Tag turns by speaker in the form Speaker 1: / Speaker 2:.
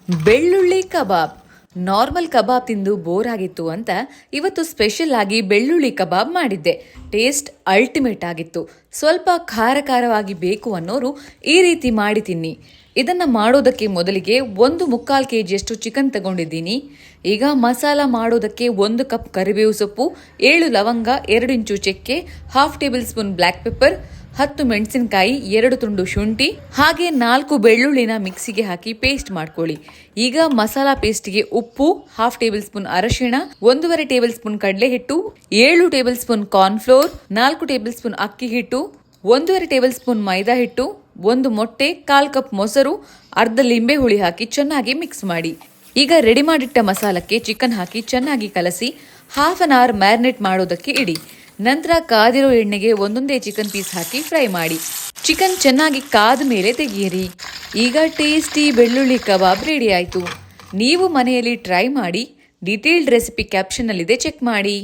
Speaker 1: ಬೆಳ್ಳುಳ್ಳಿ ಕಬಾಬ್. ನಾರ್ಮಲ್ ಕಬಾಬ್ ತಿಂದು ಬೋರ್ ಆಗಿತ್ತು ಅಂತ ಇವತ್ತು ಸ್ಪೆಷಲ್ ಆಗಿ ಬೆಳ್ಳುಳ್ಳಿ ಕಬಾಬ್ ಮಾಡಿದ್ದೆ. ಟೇಸ್ಟ್ ಅಲ್ಟಿಮೇಟ್ ಆಗಿತ್ತು. ಸ್ವಲ್ಪ ಖಾರ ಖಾರವಾಗಿ ಬೇಕು ಅನ್ನೋರು ಈ ರೀತಿ ಮಾಡಿ ತಿನ್ನಿ. ಇದನ್ನು ಮಾಡೋದಕ್ಕೆ ಮೊದಲಿಗೆ 1/4 kg ಚಿಕನ್ ತಗೊಂಡಿದ್ದೀನಿ. ಈಗ ಮಸಾಲ ಮಾಡೋದಕ್ಕೆ 1 ಕಪ್ ಕರಿಬೇವು ಸೊಪ್ಪು, 7 ಲವಂಗ, 2 ಇಂಚು ಚಕ್ಕೆ, 1/2 ಟೇಬಲ್ ಸ್ಪೂನ್ ಬ್ಲ್ಯಾಕ್ ಪೆಪ್ಪರ್, 10 ಮೆಣಸಿನಕಾಯಿ, 2 ತುಂಡು ಶುಂಠಿ, ಹಾಗೆ 4 ಬೆಳ್ಳುಳ್ಳಿನ ಮಿಕ್ಸಿಗೆ ಹಾಕಿ ಪೇಸ್ಟ್ ಮಾಡ್ಕೊಳ್ಳಿ. ಈಗ ಮಸಾಲಾ ಪೇಸ್ಟ್ಗೆ ಉಪ್ಪು, 1/2 ಟೇಬಲ್ ಸ್ಪೂನ್ ಅರಶಿಣ, 1.5 ಟೇಬಲ್ ಸ್ಪೂನ್ ಕಡಲೆ ಹಿಟ್ಟು, 7 table spoon cornflour, 4 table spoon ಅಕ್ಕಿ ಹಿಟ್ಟು, 1.5 ಟೇಬಲ್ ಸ್ಪೂನ್ ಮೈದಾ ಹಿಟ್ಟು, 1 ಮೊಟ್ಟೆ, 1/4 ಕಪ್ ಮೊಸರು, ಅರ್ಧ ಲಿಂಬೆ ಹುಳಿ ಹಾಕಿ ಚೆನ್ನಾಗಿ ಮಿಕ್ಸ್ ಮಾಡಿ. ಈಗ ರೆಡಿ ಮಾಡಿಟ್ಟ ಮಸಾಲಕ್ಕೆ ಚಿಕನ್ ಹಾಕಿ ಚೆನ್ನಾಗಿ ಕಲಸಿ ಹಾಫ್ ಅನ್ ಅವರ್ ಮ್ಯಾರಿನೇಟ್ ಮಾಡೋದಕ್ಕೆ ಇಡಿ. ನಂತರ ಕಾದಿರೋ ಎಣ್ಣೆಗೆ ಒಂದೊಂದೇ ಚಿಕನ್ ಪೀಸ್ ಹಾಕಿ ಫ್ರೈ ಮಾಡಿ. ಚಿಕನ್ ಚೆನ್ನಾಗಿ ಕಾದ ಮೇಲೆ ತೆಗೆಯಿರಿ. ಈಗ ಟೇಸ್ಟಿ ಬೆಳ್ಳುಳ್ಳಿ ಕಬಾಬ್ ರೆಡಿ ಆಯಿತು. ನೀವು ಮನೆಯಲ್ಲಿ ಟ್ರೈ ಮಾಡಿ. ಡೀಟೇಲ್ಡ್ ರೆಸಿಪಿ ಕ್ಯಾಪ್ಷನ್ನಲ್ಲಿದೆ, ಚೆಕ್ ಮಾಡಿ.